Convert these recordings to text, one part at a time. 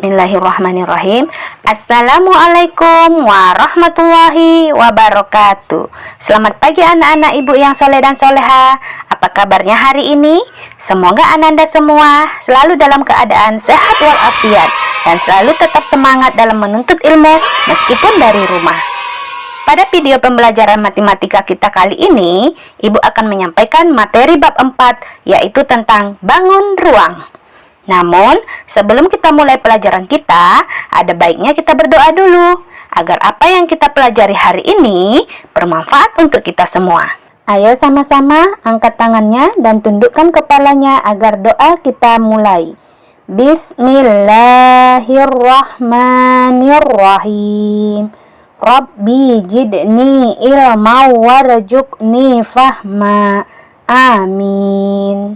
Bismillahirrahmanirrahim. Assalamualaikum warahmatullahi wabarakatuh. Selamat pagi anak-anak ibu yang soleh dan soleha. Apa kabarnya hari ini? Semoga ananda semua selalu dalam keadaan sehat walafiat dan selalu tetap semangat dalam menuntut ilmu meskipun dari rumah. Pada video pembelajaran matematika kita kali ini, ibu akan menyampaikan materi bab 4, yaitu tentang bangun ruang. Namun, sebelum kita mulai pelajaran kita, ada baiknya kita berdoa dulu, agar apa yang kita pelajari hari ini bermanfaat untuk kita semua. Ayo sama-sama angkat tangannya dan tundukkan kepalanya agar doa kita mulai. Bismillahirrahmanirrahim. Rabbi jidni ilma warzuqni fahma. Amin.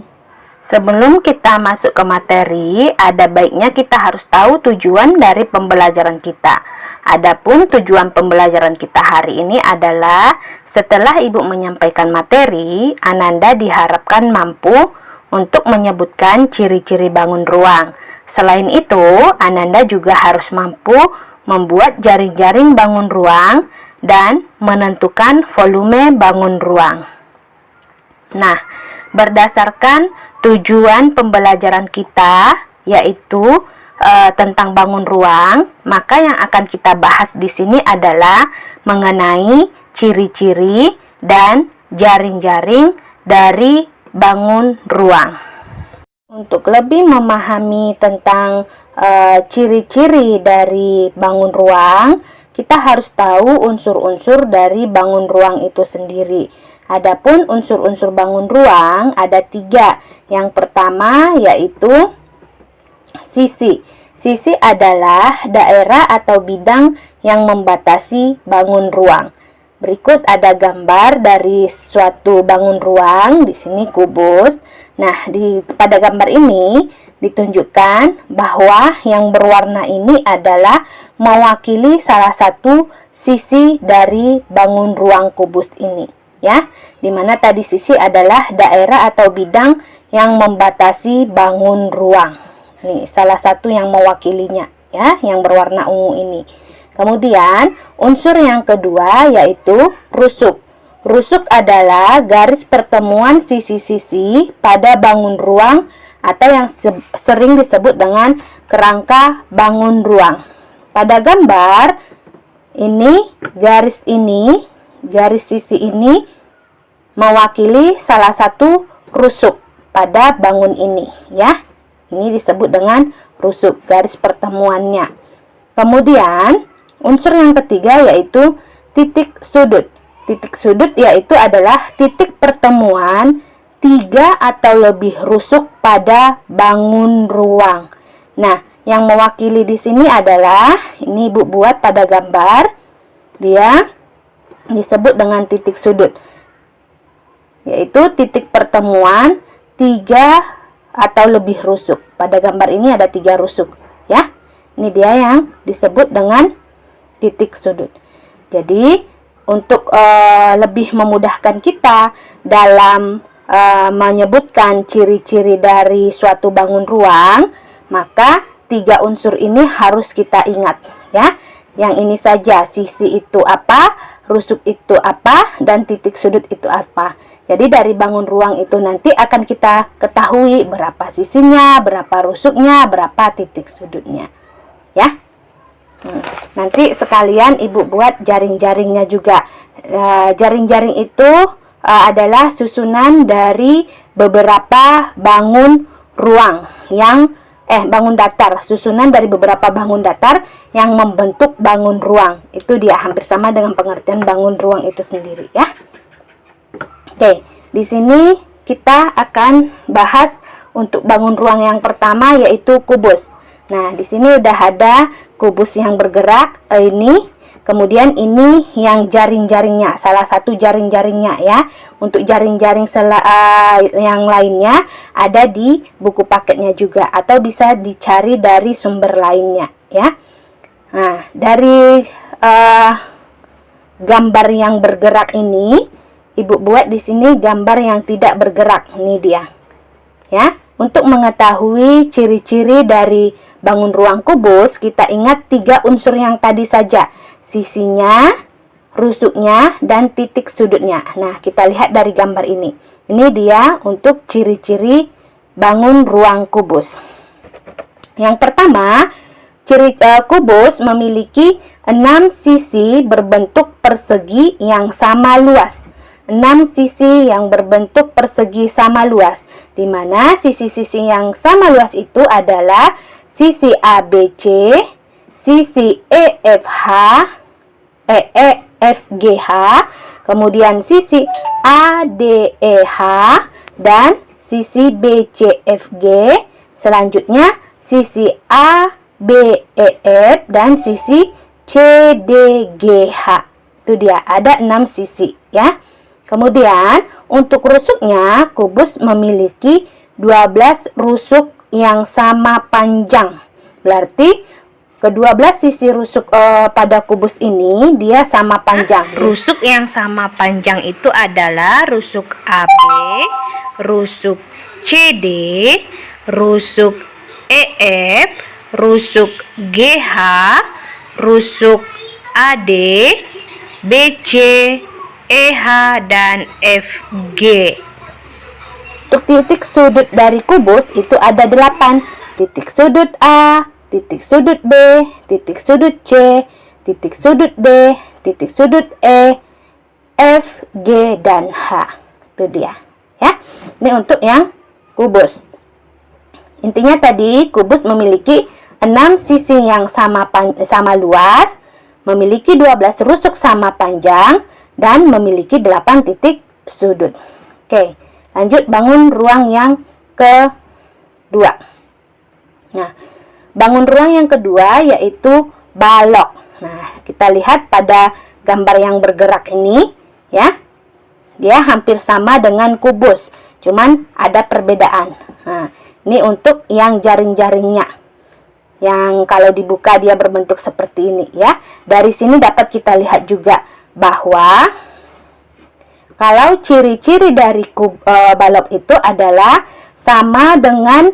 Sebelum kita masuk ke materi, ada baiknya kita harus tahu tujuan dari pembelajaran kita. Adapun tujuan pembelajaran kita hari ini adalah setelah ibu menyampaikan materi, Ananda diharapkan mampu untuk menyebutkan ciri-ciri bangun ruang. Selain itu, Ananda juga harus mampu membuat jaring-jaring bangun ruang dan menentukan volume bangun ruang. Nah, berdasarkan tujuan pembelajaran kita, yaitu tentang bangun ruang, maka yang akan kita bahas di sini adalah mengenai ciri-ciri dan jaring-jaring dari bangun ruang. Untuk lebih memahami tentang ciri-ciri dari bangun ruang, kita harus tahu unsur-unsur dari bangun ruang itu sendiri. Adapun unsur-unsur bangun ruang ada 3. Yang pertama yaitu sisi. Sisi adalah daerah atau bidang yang membatasi bangun ruang. Berikut ada gambar dari suatu bangun ruang, di sini kubus. Nah, pada gambar ini ditunjukkan bahwa yang berwarna ini adalah mewakili salah satu sisi dari bangun ruang kubus ini. Ya, dimana tadi sisi adalah daerah atau bidang yang membatasi bangun ruang. Nih, salah satu yang mewakilinya, ya, yang berwarna ungu ini. Kemudian, unsur yang kedua yaitu rusuk. Rusuk adalah garis pertemuan sisi-sisi pada bangun ruang atau yang sering disebut dengan kerangka bangun ruang. Pada gambar ini, garis sisi ini mewakili salah satu rusuk pada bangun ini, ya. Ini disebut dengan rusuk, garis pertemuannya. Kemudian, unsur yang ketiga yaitu titik sudut. Titik sudut yaitu adalah titik pertemuan 3 atau lebih rusuk pada bangun ruang. Nah, yang mewakili di sini adalah, ini Ibu buat pada gambar, dia disebut dengan titik sudut, yaitu titik pertemuan 3 atau lebih rusuk. Pada gambar ini ada 3 rusuk, ya. Ini dia yang disebut dengan titik sudut. Jadi, untuk lebih memudahkan kita dalam menyebutkan ciri-ciri dari suatu bangun ruang, maka 3 unsur ini harus kita ingat, ya. Yang ini saja, sisi itu apa, rusuk itu apa, dan titik sudut itu apa. Jadi dari bangun ruang itu nanti akan kita ketahui berapa sisinya, berapa rusuknya, berapa titik sudutnya, ya. Nanti sekalian Ibu buat jaring-jaringnya juga. Jaring-jaring itu adalah susunan dari beberapa bangun ruang yang bangun datar, susunan dari beberapa bangun datar yang membentuk bangun ruang. Itu dia hampir sama dengan pengertian bangun ruang itu sendiri, ya. Oke, di sini kita akan bahas untuk bangun ruang yang pertama yaitu kubus. Nah, di sini udah ada kubus yang bergerak ini. Kemudian ini yang jaring-jaringnya, salah satu jaring-jaringnya, ya. Untuk jaring-jaring yang lainnya ada di buku paketnya juga, atau bisa dicari dari sumber lainnya, ya. Nah, dari gambar yang bergerak ini, Ibu buat di sini gambar yang tidak bergerak. Ini dia, ya. Untuk mengetahui ciri-ciri dari bangun ruang kubus, kita ingat 3 unsur yang tadi saja. Sisinya, rusuknya, dan titik sudutnya. Nah, kita lihat dari gambar ini. Ini dia untuk ciri-ciri bangun ruang kubus. Yang pertama, kubus memiliki 6 sisi berbentuk persegi yang sama luas. 6 sisi yang berbentuk persegi sama luas, di mana sisi-sisi yang sama luas itu adalah sisi ABC, sisi EFGH, kemudian sisi ADEH, dan sisi BCFG, selanjutnya sisi ABEF, dan sisi CDGH. Itu dia, ada 6 sisi ya. Kemudian untuk rusuknya, kubus memiliki 12 rusuk yang sama panjang. Berarti ke-12 sisi rusuk pada kubus ini dia sama panjang. Rusuk yang sama panjang itu adalah rusuk AB, rusuk CD, rusuk EF, rusuk GH, rusuk AD, BC, EH, dan FG. Untuk titik sudut dari kubus itu ada 8. Titik sudut A, titik sudut B, titik sudut C, titik sudut D, titik sudut E, F, G, dan H. Itu dia ya. Ini untuk yang kubus. Intinya tadi kubus memiliki 6 sisi yang sama luas, memiliki 12 rusuk sama panjang, dan memiliki 8 titik sudut. Oke, lanjut bangun ruang yang kedua. Nah, bangun ruang yang kedua yaitu balok. Nah, kita lihat pada gambar yang bergerak ini ya. Dia hampir sama dengan kubus, cuman ada perbedaan. Nah, ini untuk yang jaring-jaringnya. Yang kalau dibuka dia berbentuk seperti ini ya. Dari sini dapat kita lihat juga bahwa kalau ciri-ciri dari balok itu adalah sama dengan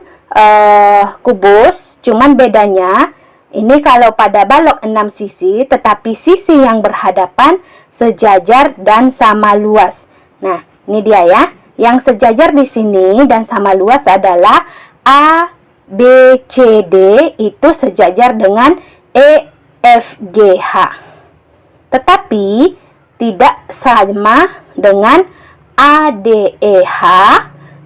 kubus, cuman bedanya ini kalau pada balok 6 sisi, tetapi sisi yang berhadapan sejajar dan sama luas. Nah, ini dia ya. Yang sejajar di sini dan sama luas adalah A, B, C, D itu sejajar dengan E, F, G, H. Tetapi tidak sama dengan A, D, E, H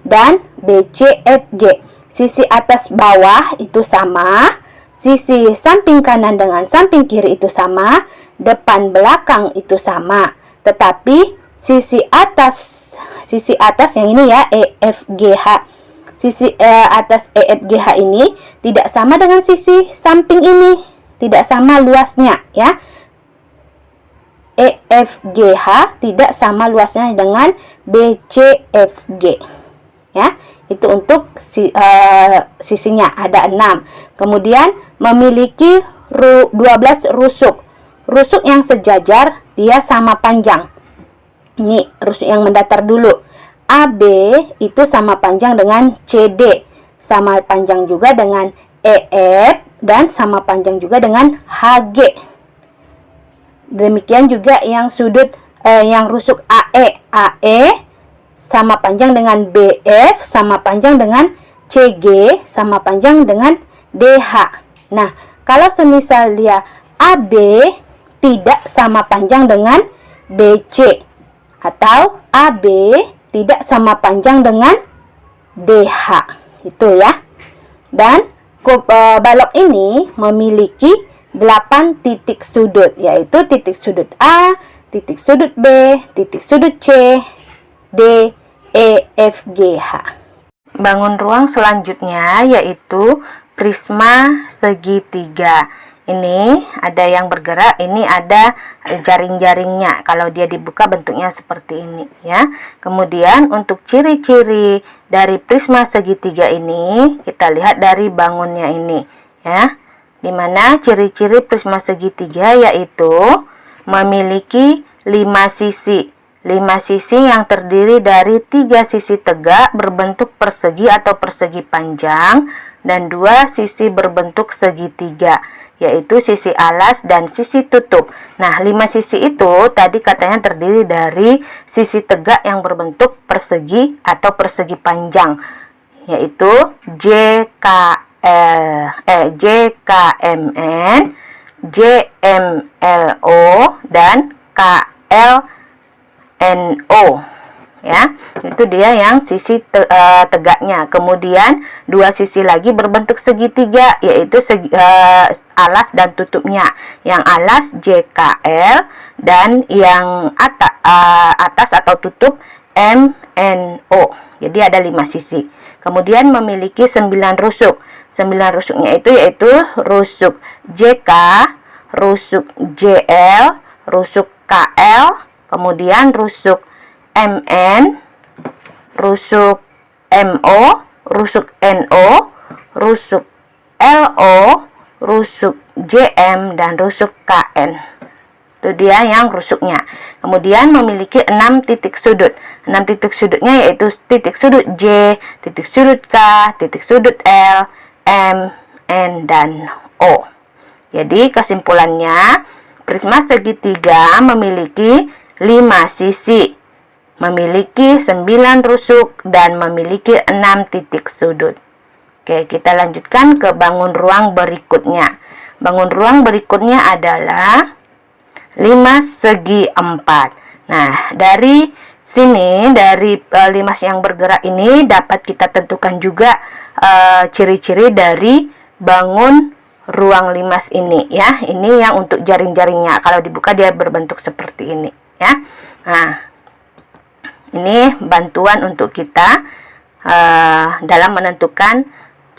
dan B, C, F, G. Sisi atas bawah itu sama, sisi samping kanan dengan samping kiri itu sama, depan belakang itu sama. Tetapi sisi atas yang ini ya, E, F, G, H. Sisi atas E, F, G, H ini tidak sama dengan sisi samping ini, tidak sama luasnya ya. E, F, G, H tidak sama luasnya dengan B, C, F, G ya. Itu untuk sisinya ada 6. Kemudian memiliki 12 rusuk. Rusuk yang sejajar dia sama panjang. Ini rusuk yang mendatar dulu. AB itu sama panjang dengan CD, sama panjang juga dengan EF, dan sama panjang juga dengan HG. Demikian juga yang sudut yang rusuk AE sama panjang dengan BF, sama panjang dengan CG, sama panjang dengan DH. Nah, kalau semisal dia AB tidak sama panjang dengan BC, atau AB tidak sama panjang dengan DH, itu ya. Dan balok ini memiliki 8 titik sudut, yaitu titik sudut A, titik sudut B, titik sudut C, D, E, F, G, H. Bangun ruang selanjutnya yaitu prisma segitiga. Ini ada yang bergerak, ini ada jaring-jaringnya. Kalau dia dibuka bentuknya seperti ini ya. Kemudian untuk ciri-ciri dari prisma segitiga ini kita lihat dari bangunnya ini ya. Dimana ciri-ciri prisma segitiga yaitu memiliki 5 sisi. 5 sisi yang terdiri dari 3 sisi tegak berbentuk persegi atau persegi panjang dan 2 sisi berbentuk segitiga, yaitu sisi alas dan sisi tutup. Nah, 5 sisi itu tadi katanya terdiri dari sisi tegak yang berbentuk persegi atau persegi panjang, yaitu JKMN, JMLO, dan KLNO. Ya, itu dia yang sisi tegaknya. Kemudian 2 sisi lagi berbentuk segitiga, yaitu alas dan tutupnya. Yang alas JKL dan yang atas atau tutup MNO. Jadi ada 5 sisi. Kemudian memiliki 9 rusuk. 9 rusuknya itu yaitu rusuk JK, rusuk JL, rusuk KL, kemudian rusuk MN, rusuk MO, rusuk NO, rusuk LO, rusuk JM, dan rusuk KN. Itu dia yang rusuknya. Kemudian memiliki 6 titik sudut. 6 titik sudutnya yaitu titik sudut J, titik sudut K, titik sudut L, M, N, dan O. Jadi kesimpulannya, prisma segitiga memiliki 5 sisi, memiliki 9 rusuk, dan memiliki 6 titik sudut. Oke, kita lanjutkan ke bangun ruang berikutnya. Bangun ruang berikutnya adalah 5 segi 4. Nah, dari sini, dari 5 yang bergerak ini dapat kita tentukan juga ciri-ciri dari bangun ruang limas ini, ya. Ini yang untuk jaring-jaringnya. Kalau dibuka dia berbentuk seperti ini, ya. Nah, ini bantuan untuk kita dalam menentukan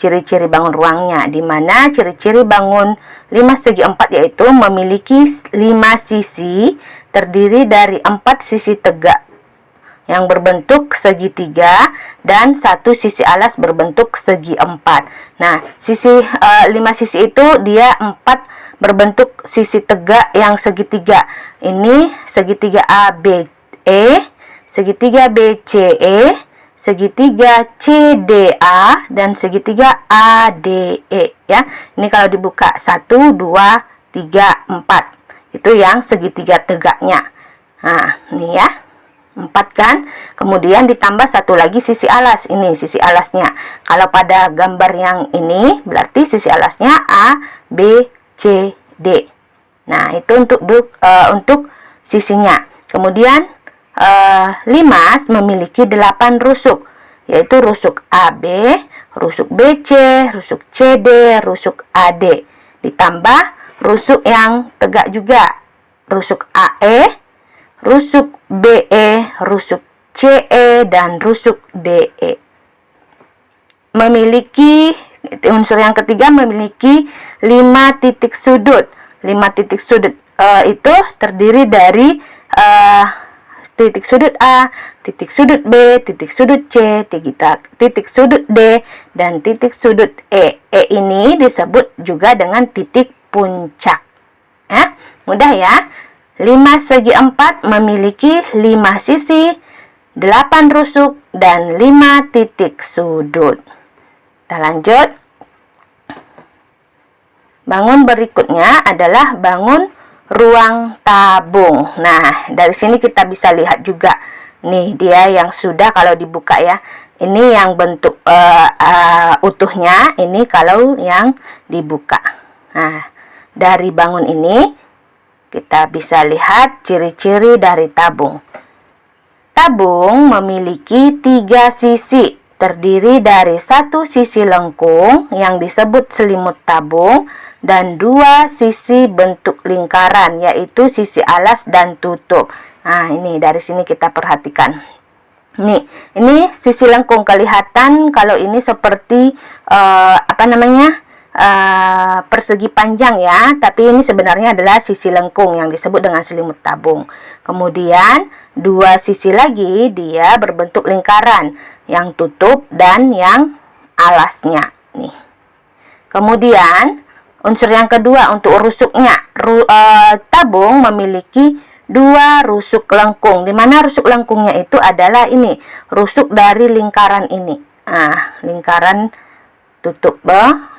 ciri-ciri bangun ruangnya, di mana ciri-ciri bangun 5 segi 4 yaitu memiliki 5 sisi terdiri dari 4 sisi tegak yang berbentuk segitiga dan 1 sisi alas berbentuk segi 4. Nah, 5 sisi itu dia 4 berbentuk sisi tegak yang segitiga. Ini segitiga ABE, segitiga BCE, segitiga CDA, dan segitiga ADE, ya. Ini kalau dibuka 1, 2, 3, 4. Itu yang segitiga tegaknya. Nah, ini ya. 4 kan. Kemudian ditambah 1 lagi sisi alas. Ini sisi alasnya. Kalau pada gambar yang ini berarti sisi alasnya A, B, C, D. Nah, itu untuk sisinya. Kemudian limas memiliki 8 rusuk, yaitu rusuk AB, rusuk BC, rusuk CD, rusuk AD, ditambah rusuk yang tegak juga, rusuk AE, rusuk BE, rusuk CE, dan rusuk DE. Memiliki unsur yang ketiga, memiliki 5 titik sudut. 5 titik sudut itu terdiri dari titik sudut A, titik sudut B, titik sudut C, titik sudut D, dan titik sudut E. E ini disebut juga dengan titik puncak. Mudah ya. 5 segi 4 memiliki 5 sisi, 8 rusuk, dan 5 titik sudut. Kita lanjut. Bangun berikutnya adalah bangun ruang tabung. Nah, dari sini kita bisa lihat juga. Nih, dia yang sudah kalau dibuka ya. Ini yang bentuk utuhnya, ini kalau yang dibuka. Nah, dari bangun ini kita bisa lihat ciri-ciri dari tabung. Tabung memiliki 3 sisi, terdiri dari 1 sisi lengkung yang disebut selimut tabung dan 2 sisi bentuk lingkaran, yaitu sisi alas dan tutup. Nah, ini dari sini kita perhatikan. Ini sisi lengkung, kelihatan kalau ini seperti persegi panjang ya, tapi ini sebenarnya adalah sisi lengkung yang disebut dengan selimut tabung. Kemudian 2 sisi lagi dia berbentuk lingkaran, yang tutup dan yang alasnya nih. Kemudian unsur yang kedua untuk rusuknya, tabung memiliki 2 rusuk lengkung. Di mana rusuk lengkungnya itu adalah ini, rusuk dari lingkaran ini. Nah, lingkaran tutup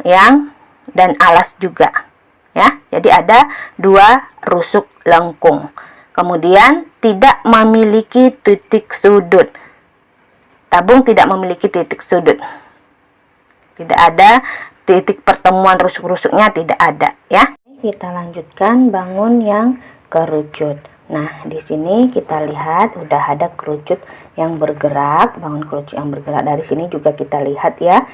yang dan alas juga. Ya, jadi ada 2 rusuk lengkung. Kemudian tidak memiliki titik sudut. Tabung tidak memiliki titik sudut. Tidak ada titik pertemuan rusuk-rusuknya, tidak ada ya. Kita lanjutkan bangun yang kerucut. Nah, di sini kita lihat udah ada kerucut yang bergerak, bangun kerucut yang bergerak. Dari sini juga kita lihat ya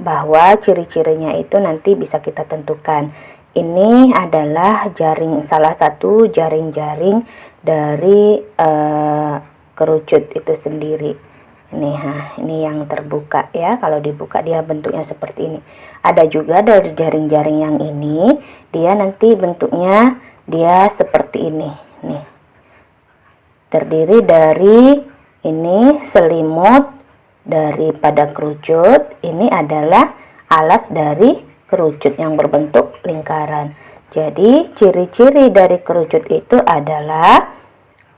bahwa ciri-cirinya itu nanti bisa kita tentukan. Ini adalah jaring, salah satu jaring-jaring dari kerucut itu sendiri. Ini yang terbuka ya. Kalau dibuka dia bentuknya seperti ini. Ada juga dari jaring-jaring yang ini, dia nanti bentuknya dia seperti ini. Nih, terdiri dari ini selimut daripada kerucut. Ini adalah alas dari kerucut yang berbentuk lingkaran. Jadi ciri-ciri dari kerucut itu adalah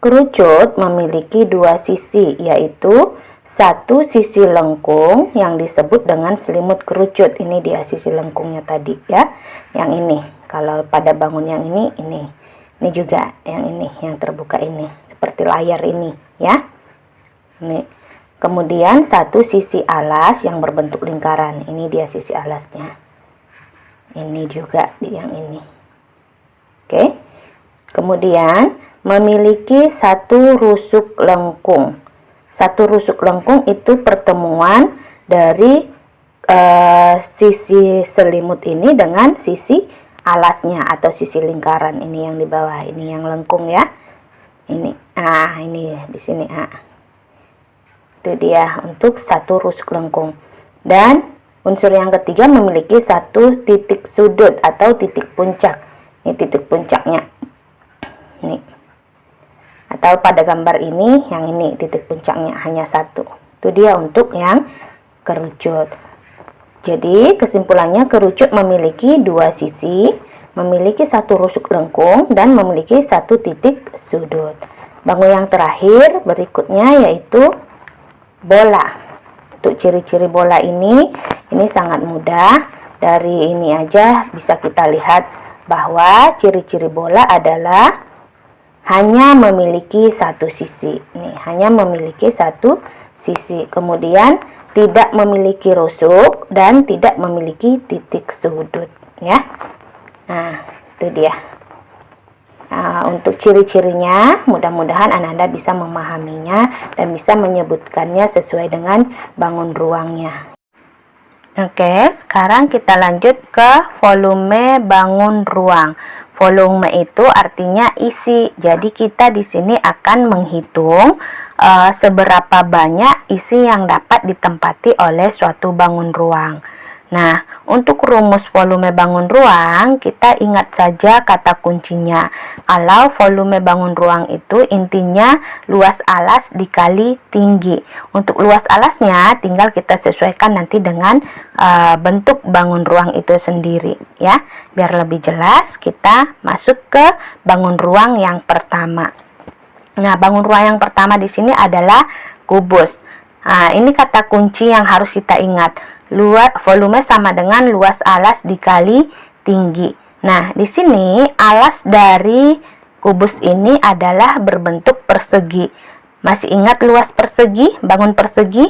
kerucut memiliki 2 sisi, yaitu satu sisi lengkung yang disebut dengan selimut kerucut. Ini dia sisi lengkungnya tadi ya. Yang ini, kalau pada bangun yang ini juga yang ini, yang terbuka ini, seperti layar ini ya. Ini. Kemudian satu sisi alas yang berbentuk lingkaran. Ini dia sisi alasnya. Ini juga di yang ini. Oke. Kemudian memiliki satu rusuk lengkung. Satu rusuk lengkung itu pertemuan dari sisi selimut ini dengan sisi alasnya atau sisi lingkaran ini yang di bawah. Ini yang lengkung ya. Ini. Ini di sini. Itu dia untuk satu rusuk lengkung. Dan unsur yang ketiga memiliki satu titik sudut atau titik puncak. Ini titik puncaknya. Nih. Atau pada gambar ini, yang ini titik puncaknya hanya satu. Itu dia untuk yang kerucut. Jadi kesimpulannya kerucut memiliki 2 sisi, memiliki satu rusuk lengkung, dan memiliki satu titik sudut. Bangun yang terakhir berikutnya yaitu bola. Untuk ciri-ciri bola ini sangat mudah. Dari ini aja bisa kita lihat bahwa ciri-ciri bola adalah hanya memiliki satu sisi. Nih, hanya memiliki satu sisi. Kemudian tidak memiliki rusuk dan tidak memiliki titik sudut ya. Nah, itu dia. Untuk ciri-cirinya, mudah-mudahan Anda bisa memahaminya dan bisa menyebutkannya sesuai dengan bangun ruangnya. Oke, sekarang kita lanjut ke volume bangun ruang. Volume itu artinya isi. Jadi kita di sini akan menghitung seberapa banyak isi yang dapat ditempati oleh suatu bangun ruang. Nah, untuk rumus volume bangun ruang, kita ingat saja kata kuncinya. Kalau volume bangun ruang itu intinya luas alas dikali tinggi. Untuk luas alasnya tinggal kita sesuaikan nanti dengan bentuk bangun ruang itu sendiri ya. Biar lebih jelas, kita masuk ke bangun ruang yang pertama. Nah, bangun ruang yang pertama di sini adalah kubus. Nah, ini kata kunci yang harus kita ingat. Volume sama dengan luas alas dikali tinggi. Nah, di sini alas dari kubus ini adalah berbentuk persegi. Masih ingat luas persegi, bangun persegi?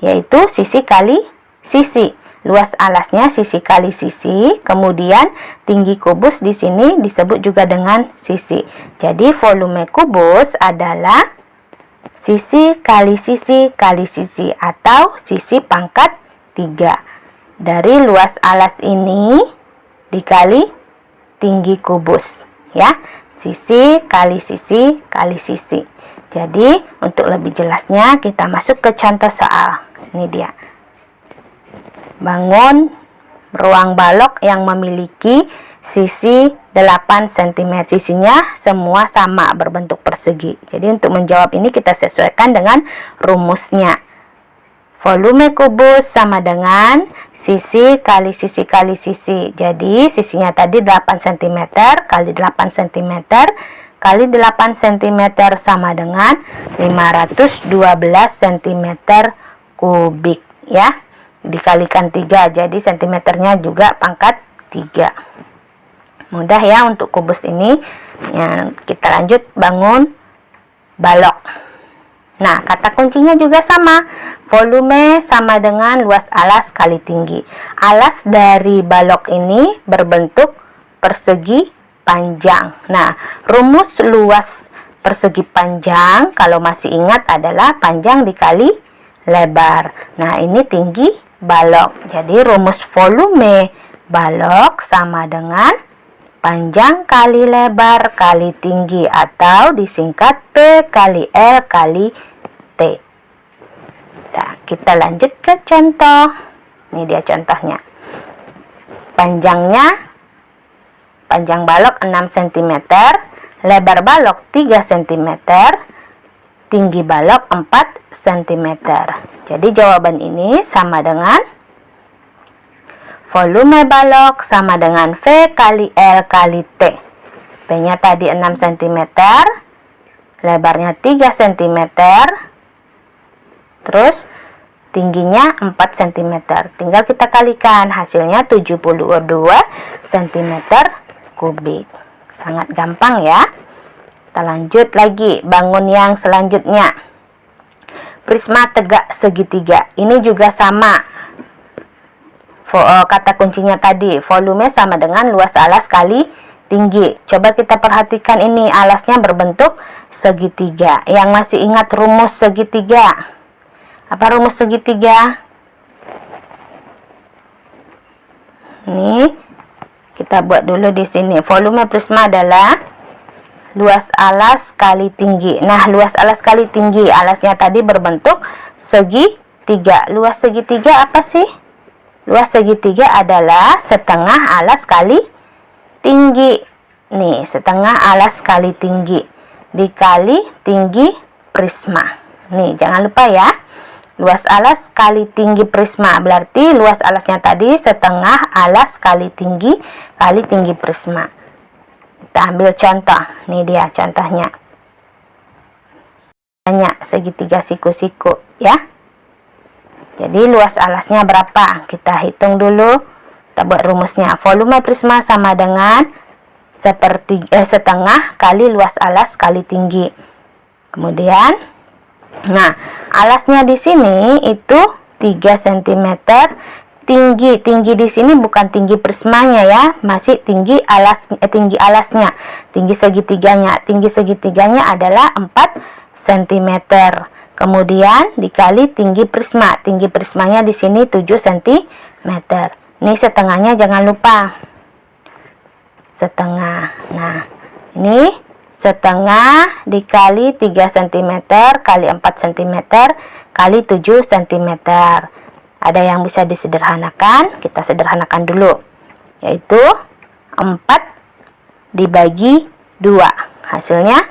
Yaitu sisi kali sisi. Luas alasnya sisi kali sisi, kemudian tinggi kubus di sini disebut juga dengan sisi. Jadi volume kubus adalah sisi kali sisi kali sisi atau sisi pangkat 3 dari luas alas ini dikali tinggi kubus ya. Sisi kali sisi kali sisi. Jadi untuk lebih jelasnya kita masuk ke contoh soal. Ini dia. Bangun ruang balok yang memiliki sisi 8 cm. Sisinya semua sama berbentuk persegi. Jadi untuk menjawab ini kita sesuaikan dengan rumusnya. volume kubus sama dengan sisi kali sisi kali sisi. Jadi sisinya tadi 8 cm kali 8 cm kali 8 cm sama dengan 512 cm kubik ya. Dikalikan 3, jadi cm-nya juga pangkat 3. Mudah ya untuk kubus ini. Ya, kita lanjut bangun balok. Nah, kata kuncinya juga sama. Volume sama dengan luas alas kali tinggi. Alas dari balok ini berbentuk persegi panjang. Nah, rumus luas persegi panjang kalau masih ingat adalah panjang dikali lebar. Nah, ini tinggi balok. Jadi rumus volume balok sama dengan panjang kali lebar kali tinggi, atau disingkat P kali L kali T. Nah, kita lanjut ke contoh. Ini dia contohnya. Panjang balok 6 cm, lebar balok 3 cm, tinggi balok 4 cm. Jadi jawaban ini sama dengan volume balok sama dengan V kali L kali T. P-nya tadi 6 cm, lebarnya 3 cm, terus tingginya 4 cm. Tinggal kita kalikan, hasilnya 72 cm kubik. Sangat gampang ya. Kita lanjut lagi, bangun yang selanjutnya. Prisma tegak segitiga. Ini juga sama. Kata kuncinya tadi, volume sama dengan luas alas kali tinggi. Coba kita perhatikan ini, alasnya berbentuk segitiga. Yang masih ingat rumus segitiga? Apa rumus segitiga? Nih, kita buat dulu di sini. Volume prisma adalah luas alas kali tinggi. Nah, luas alas kali tinggi, alasnya tadi berbentuk segitiga. Luas segitiga apa sih? Luas segitiga adalah setengah alas kali tinggi. Nih, setengah alas kali tinggi dikali tinggi prisma. Nih, jangan lupa ya. Luas alas kali tinggi prisma berarti luas alasnya tadi setengah alas kali tinggi prisma. Kita ambil contoh. Nih dia contohnya. Banyak segitiga siku-siku ya. Jadi luas alasnya berapa? Kita hitung dulu. Kita buat rumusnya. Volume prisma sama dengan setengah kali luas alas kali tinggi. Kemudian, nah, alasnya di sini itu 3 cm. Tinggi di sini bukan tinggi prismanya ya, masih tinggi alasnya, tinggi segitiganya. Tinggi segitiganya adalah 4 cm. Kemudian dikali tinggi prisma. Tinggi prismanya di sini 7 cm. Ini setengahnya jangan lupa. Setengah. Nah, ini setengah dikali 3 cm kali 4 cm kali 7 cm. Ada yang bisa disederhanakan? Kita sederhanakan dulu. Yaitu 4 dibagi 2. Hasilnya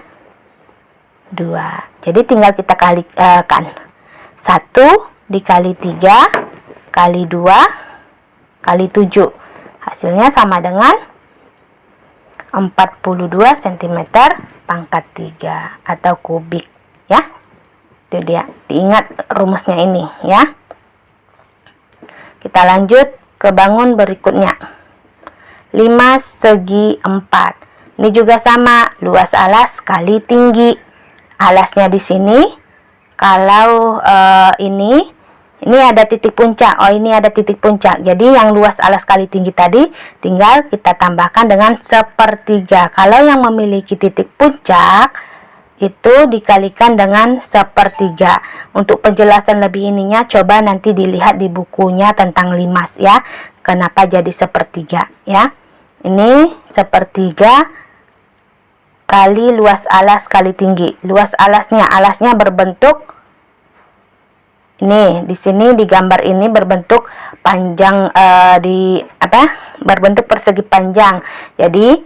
2. Jadi tinggal kita kalikan. 1 dikali 3 kali 2 kali 7. Hasilnya sama dengan 42 cm pangkat 3 atau kubik ya. Itu dia. Diingat rumusnya ini ya. Kita lanjut ke bangun berikutnya. 5 segi 4. Ini juga sama, luas alas kali tinggi. Alasnya di sini, kalau ini ada titik puncak. Oh, ini ada titik puncak. Jadi yang luas alas kali tinggi tadi tinggal kita tambahkan dengan sepertiga. Kalau yang memiliki titik puncak itu dikalikan dengan sepertiga. Untuk penjelasan lebih ininya coba nanti dilihat di bukunya tentang limas ya. Kenapa jadi sepertiga ya. Ini sepertiga kali luas alas kali tinggi. Luas alasnya berbentuk ini, di sini di gambar ini berbentuk panjang, berbentuk persegi panjang. Jadi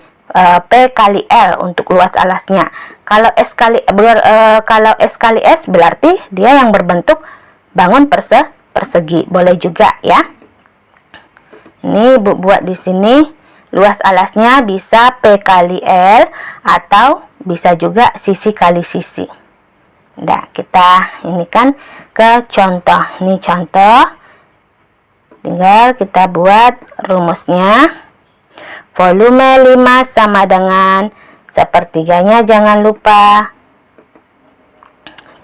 P kali L untuk luas alasnya. Kalau S kali S berarti dia yang berbentuk bangun persegi, boleh juga ya. Ini Ibu buat di sini luas alasnya bisa P kali L atau bisa juga sisi kali sisi. Nah, kita ini kan ke contoh. Ini contoh. Tinggal kita buat rumusnya. Volume 5 sama dengan sepertiganya, jangan lupa.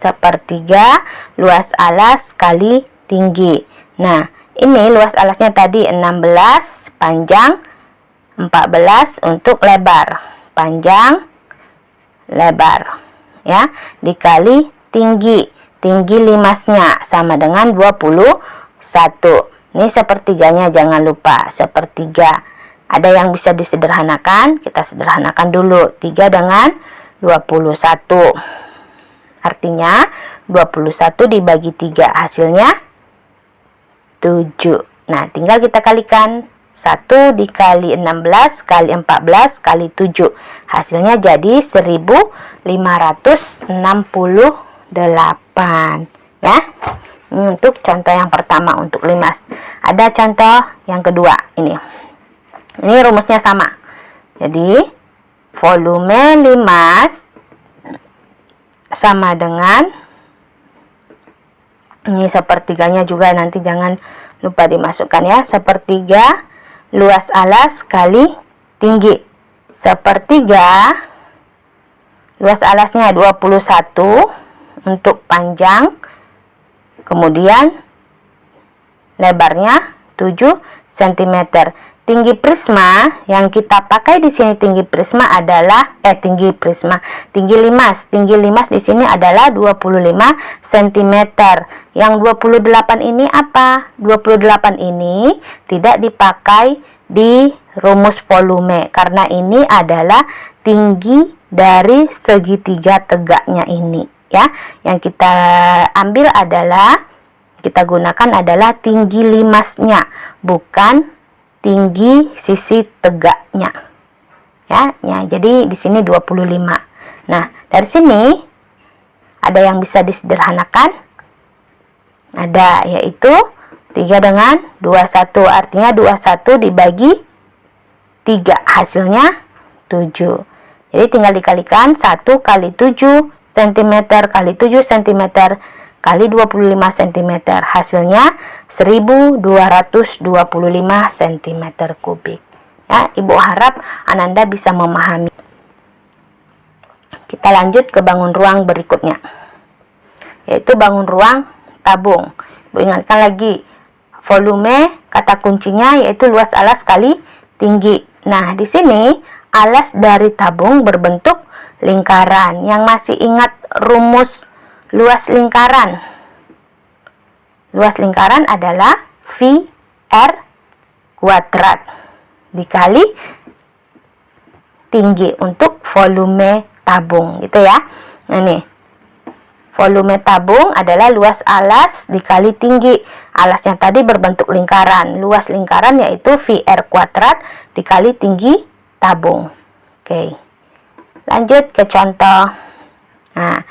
Sepertiga luas alas kali tinggi. Nah, ini luas alasnya tadi 16, panjang 14 untuk lebar. Panjang, lebar. Ya, dikali tinggi. Tinggi limasnya sama dengan 21. Ini sepertiganya, jangan lupa. Sepertiga. Ada yang bisa disederhanakan, kita sederhanakan dulu. 3 dengan 21. Artinya 21 dibagi 3 hasilnya 7. Nah, tinggal kita kalikan. 1 dikali 16 kali 14 kali 7. Hasilnya jadi 1568. Ya. Ini untuk contoh yang pertama untuk limas. Ada contoh yang kedua ini. Ini rumusnya sama. Jadi volume limas sama dengan, ini sepertiganya juga nanti jangan lupa dimasukkan ya. Sepertiga luas alas kali tinggi. Sepertiga luas alasnya 21 untuk panjang, kemudian lebarnya 7 cm. Tinggi prisma yang kita pakai di sini, tinggi prisma adalah tinggi limas. Tinggi limas di sini adalah 25 cm. Yang 28 ini apa? 28 ini tidak dipakai di rumus volume karena ini adalah tinggi dari segitiga tegaknya ini ya. Yang kita ambil adalah, kita gunakan adalah tinggi limasnya, bukan tinggi sisi tegaknya. Ya, jadi di sini 25. Nah, dari sini ada yang bisa disederhanakan. Ada, yaitu 3 dengan 21. Artinya 21 dibagi 3 hasilnya 7. Jadi tinggal dikalikan 1 kali 7 cm kali 7 cm kali 25 cm. Hasilnya 1225 cm kubik. Ya, Ibu harap Ananda bisa memahami. Kita lanjut ke bangun ruang berikutnya, yaitu bangun ruang tabung. Ibu ingatkan lagi, volume kata kuncinya yaitu luas alas kali tinggi. Nah, di sini alas dari tabung berbentuk lingkaran. Yang masih ingat rumus luas lingkaran? Luas lingkaran adalah V R kuadrat dikali tinggi untuk volume tabung, gitu ya. Nah, nih, volume tabung adalah luas alas dikali tinggi. Alasnya tadi berbentuk lingkaran. Luas lingkaran yaitu V R kuadrat dikali tinggi tabung. Oke. Lanjut ke contoh. Nah,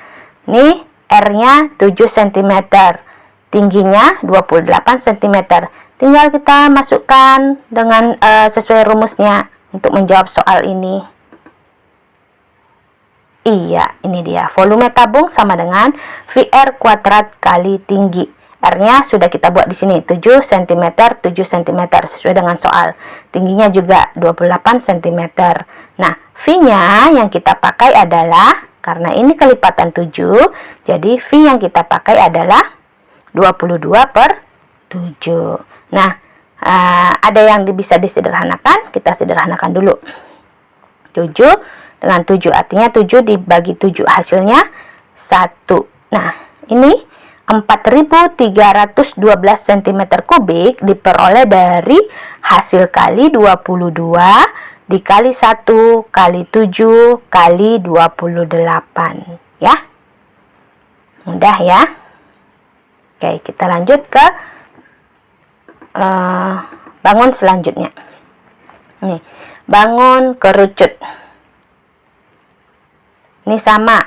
ini R-nya 7 cm, tingginya 28 cm. Tinggal kita masukkan dengan sesuai rumusnya untuk menjawab soal ini. Iya, ini dia. Volume tabung sama dengan VR kuadrat kali tinggi. R-nya sudah kita buat di sini, 7 cm, 7 cm sesuai dengan soal. Tingginya juga 28 cm. Nah, V-nya yang kita pakai adalah, karena ini kelipatan 7, jadi V yang kita pakai adalah 22/7. Nah, ada yang bisa disederhanakan, kita sederhanakan dulu. 7 dengan 7, artinya 7 dibagi 7, hasilnya 1. Nah, ini 4.312 cm kubik diperoleh dari hasil kali 22 dikali 1 kali 7 kali 28. Ya, mudah ya. Oke, kita lanjut ke bangun selanjutnya. Nih, bangun kerucut. Ini sama,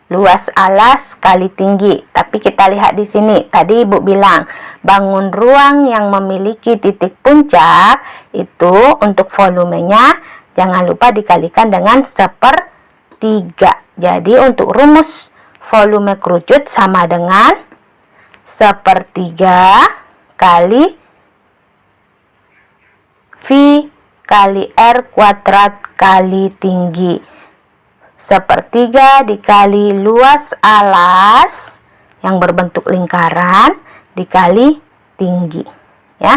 luas alas kali tinggi. Tapi kita lihat di sini, tadi Ibu bilang bangun ruang yang memiliki titik puncak itu untuk volumenya jangan lupa dikalikan dengan 1/3. Jadi untuk rumus volume kerucut sama dengan 1/3 kali V kali R kuadrat kali tinggi. 1/3 dikali luas alas yang berbentuk lingkaran dikali tinggi, ya.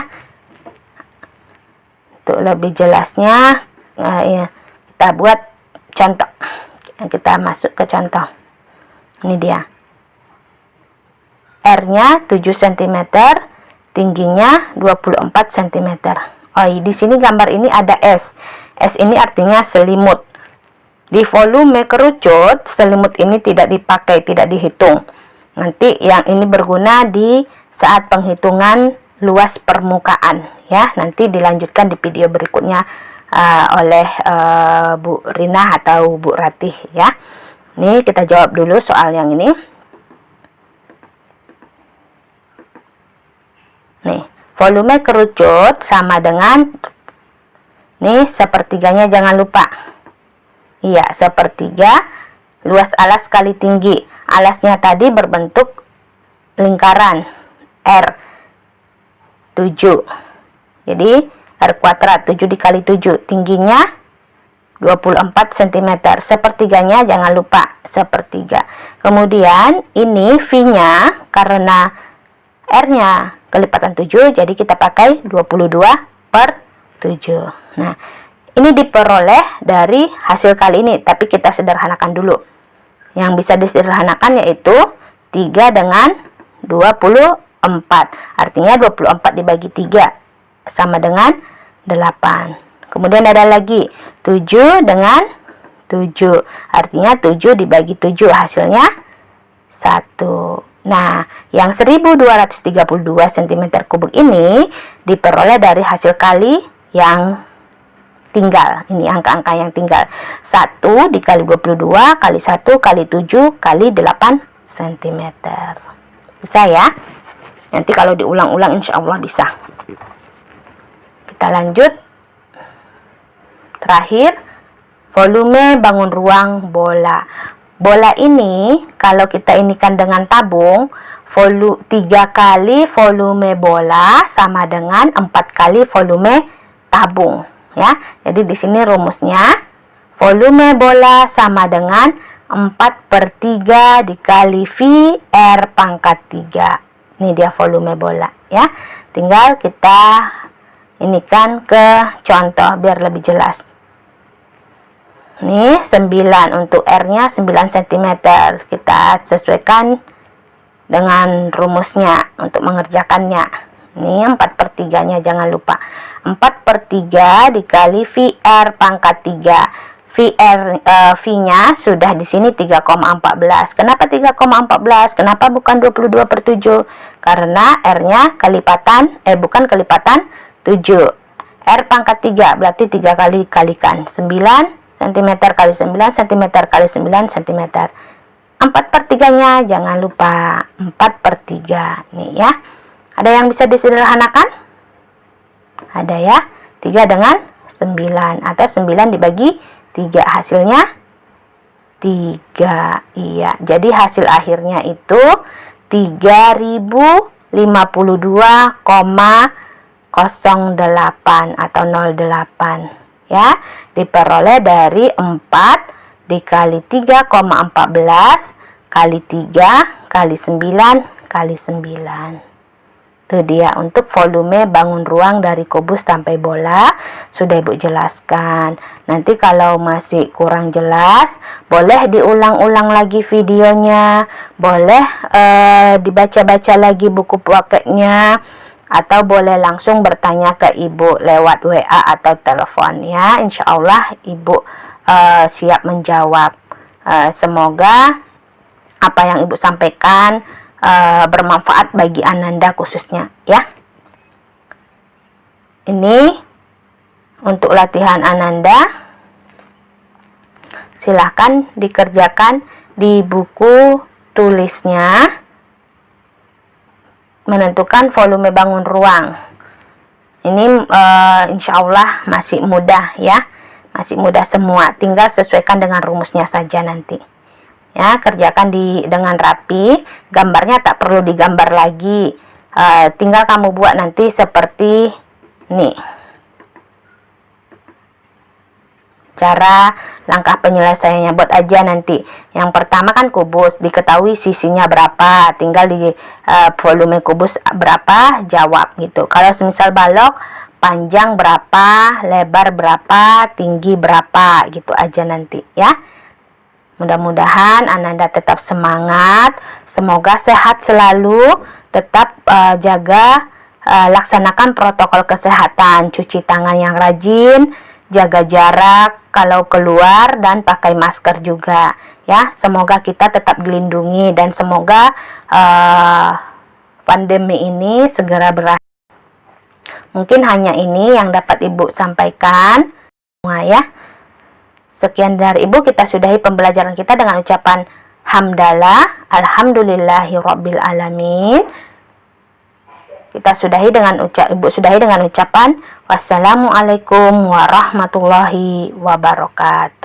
Untuk lebih jelasnya ya, kita buat contoh. Kita masuk ke contoh. Ini dia. R-nya 7 cm, tingginya 24 cm. Oh, di sini gambar ini ada S. S ini artinya selimut. Di volume kerucut, selimut ini tidak dipakai, tidak dihitung. Nanti yang ini berguna di saat penghitungan luas permukaan, ya. Nanti dilanjutkan di video berikutnya oleh Bu Rina atau Bu Ratih, ya. Ini kita jawab dulu soal yang ini. Nih, volume kerucut sama dengan, nih, 1/3-nya jangan lupa. Iya, 1/3 luas alas kali tinggi. Alasnya tadi berbentuk lingkaran R 7. Jadi R kuadrat 7 dikali 7, tingginya 24 cm. 1/3-nya jangan lupa 1/3. Kemudian ini V-nya karena R-nya kelipatan 7, jadi kita pakai 22/7. Nah, ini diperoleh dari hasil kali ini, tapi kita sederhanakan dulu. Yang bisa disederhanakan yaitu 3 dengan 24. Artinya 24 dibagi 3 sama dengan 8. Kemudian ada lagi 7 dengan 7. Artinya 7 dibagi 7 hasilnya 1. Nah, yang 1232 cm3 ini diperoleh dari hasil kali yang tinggal. Ini angka-angka yang tinggal. 1 dikali 22 kali 1 kali 7 kali 8 cm. Bisa ya? Nanti kalau diulang-ulang insya Allah bisa. Kita lanjut. Terakhir, volume bangun ruang bola. Bola ini kalau kita inikan dengan tabung, 3 kali volume bola sama dengan 4 kali volume tabung. Ya, jadi di sini rumusnya volume bola sama dengan 4/3 dikali V R pangkat 3. Ini dia volume bola, ya. Tinggal kita inikan ke contoh biar lebih jelas. Ini 9 untuk R-nya 9 cm. Kita sesuaikan dengan rumusnya untuk mengerjakannya. Ini 4/3-nya jangan lupa. 4/3 dikali VR pangkat 3. V-nya sudah di sini 3,14. Kenapa 3,14? Kenapa bukan 22/7? Karena R-nya kelipatan, bukan kelipatan 7. R pangkat 3 berarti 3 kali kalikan 9 cm kali 9 cm kali 9 cm. 4/3-nya jangan lupa 4/3. Nih ya. Ada yang bisa disederhanakan? Ada ya. 3 dengan 9 atau 9 dibagi 3 hasilnya 3. Iya. Jadi hasil akhirnya itu 3052,08 atau 08 ya. Diperoleh dari 4 dikali 3,14 kali 3 kali 9 kali 9. Itu dia untuk volume bangun ruang dari kubus sampai bola. Sudah Ibu jelaskan. Nanti kalau masih kurang jelas, boleh diulang-ulang lagi videonya. Boleh dibaca-baca lagi buku prakteknya. Atau boleh langsung bertanya ke Ibu lewat WA atau telepon ya. Insya Allah Ibu siap menjawab. Semoga apa yang Ibu sampaikan bermanfaat bagi Ananda khususnya ya. Ini untuk latihan Ananda, silahkan dikerjakan di buku tulisnya menentukan volume bangun ruang. Ini insya Allah masih mudah ya, masih mudah semua, tinggal sesuaikan dengan rumusnya saja nanti ya. Kerjakan dengan rapi, gambarnya tak perlu digambar lagi, tinggal kamu buat nanti seperti ini. Cara langkah penyelesaiannya buat aja nanti. Yang pertama kan kubus, diketahui sisinya berapa, tinggal di volume kubus berapa, jawab gitu. Kalau semisal balok, panjang berapa, lebar berapa, tinggi berapa, gitu aja nanti ya. Mudah-mudahan Ananda tetap semangat, semoga sehat selalu, tetap jaga, laksanakan protokol kesehatan, cuci tangan yang rajin, jaga jarak kalau keluar, dan pakai masker juga ya. Semoga kita tetap dilindungi dan semoga pandemi ini segera berakhir. Mungkin hanya ini yang dapat Ibu sampaikan ya. Sekian dari Ibu, kita sudahi pembelajaran kita dengan ucapan hamdalah, alhamdulillahirabbil alamin. Kita sudahi dengan Ibu sudahi dengan ucapan wassalamualaikum warahmatullahi wabarakatuh.